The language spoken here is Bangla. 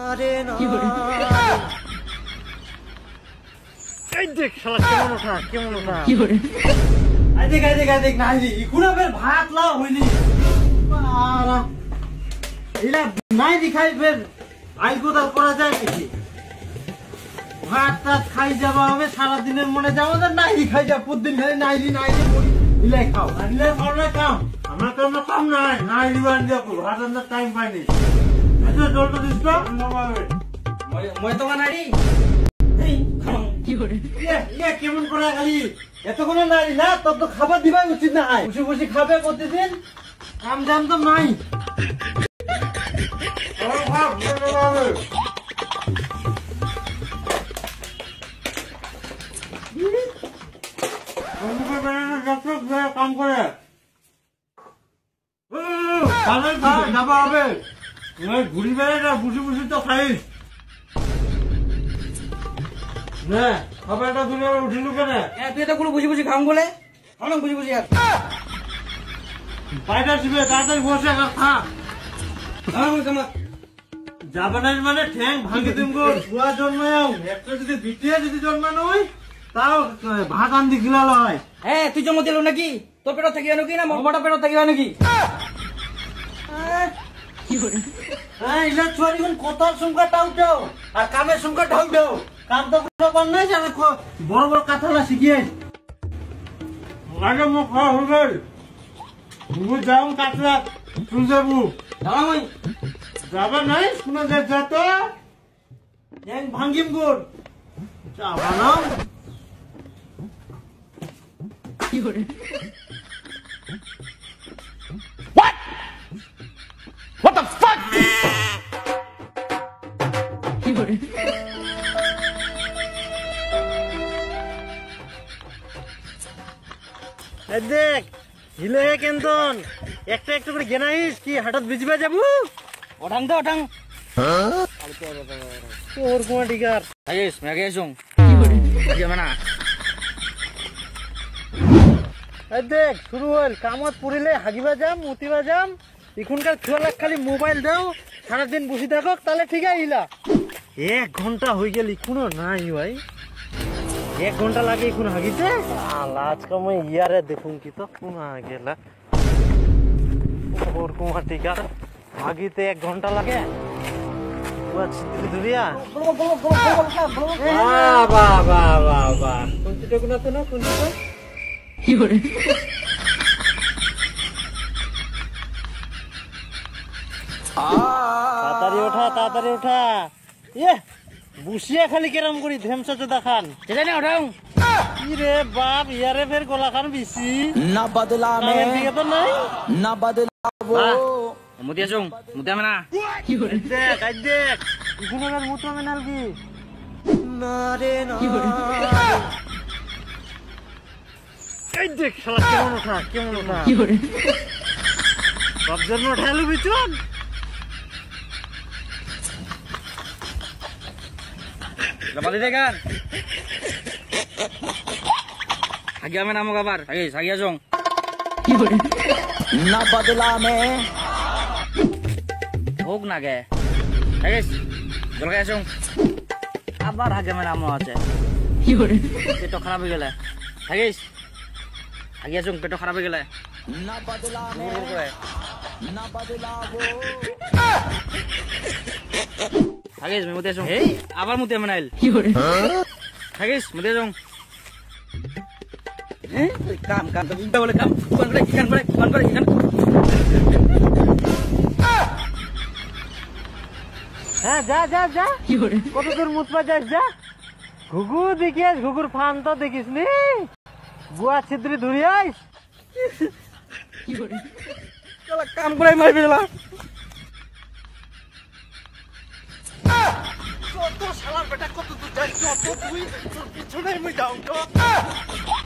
আরে না এই দেখ শালা কেমন ওঠা কি করে আই দেখ নাই ইকুনা ফের ভাত লা হইলি আরা ইলা নাই দিখাই ফের আই কোদাল করা যায় নাকি ভাত টাত খাই যাবা হবে সারা দিনের মনে যাবো না নাই খাই যা প্রতিদিন খালি নাই মুড়ি ইলাই খাও ইলাই খাও না কাম আমার কাম নাই নাই দিবান দিয়া ভাত রান্নার টাইম পাইনি আচ্ছা জলটা দিস তো মই তো বানাড়ি এই কি করে ইয়া কেমন করে খালি এতক্ষণ নাই না তোর তো খাবার দিবাই উচিত না হয় বসে খাবে প্রতিদিন কাম জাম তো নাই কাম করে যাবা হবে ঘুরি বেড়াই না বুঝি তো খাইস না খাবারটা তুমি উঠিলু কেন তুই তো কোনো বুঝি খাম বলে অনেক বুঝি আর পায়টা শিবে তাড়াতাড়ি বসে আর খা যাবে না মানে ঠ্যাং ভাঙি দিম গো বুয়া জন্মাও একটা যদি বিটিয়া যদি জন্মানো হয় তাও ভাত আন্দি খিলালো হয় হ্যাঁ তুই জন্ম দিল নাকি তোর পেট থেকে নাকি না মোটা পেট থেকে নাকি হ্যাঁ ইলা ছড়ি কথার সংখ্যাটা উঠাও আর কামের সংখ্যাটা উঠাও কাম তো কোনো নাই জানে বড় কাঁথালা শিখিয়ে আগে মুখ খাওয়া হয়ে গেল যাও কাতলা তুই যাবো যাবা নাই শুনে যত ভাঙ্গিম গোর যাবা না কি করে What the fuck? কি করে দেখ হিলে কেন্তন একটা একটা করে গেনাইস কি হঠাৎ বিজবা যাবো ওঠাং তো ওঠাং তোর কোয়া ডিগার আইস মেগে আসুন কি করে যাবে না দেখ শুরু হল কামত পড়িলে হাগিবা যাম মুতিবা যাম এখনকার ছোলা খালি মোবাইল দাও সারাদিন বসে থাকো তাহলে ঠিক আইলা 1 ঘন্টা হয়ে গেল এখনো নাই ভাই 1 ঘন্টা লাগে এখন হাগিতে আজকে আমি ইয়ারে দেখুন কি তো কোন গেলা ওর কুমার টিকার হাগিতে 1 ঘন্টা লাগে ধুরিয়া বাবা কোনটা কোন তো না কোনটা কি করে তাড়াতাড়ি ওঠা ইয়ে বুসিয়া খালি কেরাম করি ধেমসা চোদা খান সেটা না ওঠাও কি রে বাপ ইয়ারে ফের গলা খান বিসি না বদলা মে দিকে তো নাই না বদলাবো মুদিয়া চং মুদিয়া মেনা কি করে দেখ ইগুনার মুতো মেনাল কি না রে না কি করে এই দেখ শালা কেমন ওঠা কি করে সব জন্য ঠেলু বিচন Lapati dekan. Agya mein namo kabar. Agya jong. Ki bole? Na badla mein. Hog na ge. Agis. Jol gaya jong. Abar agya mein namo ache. Ki bole? Peto kharab hoye gele. Agis. Agya jong peto kharab hoye gele. Na badla mein. Na badlabo. Agis mutia jong. Hey, abar mutia menail. Ki hore? Agis mutia jong. Kam to bole kam. Kuan kore ikan. হ্যাঁ যা কি হরে কত দূর মুতপা যাস যা ঘুঘু দেখিস ঘুঘুর ফান তো দেখিস নি বুয়া ছিদ্রি ধরিয়াস কি হরে চল কাম করে মারবি না কত শালার বেটা কত দূর যাইছ তুই তোর পিছনে আমি যাও তো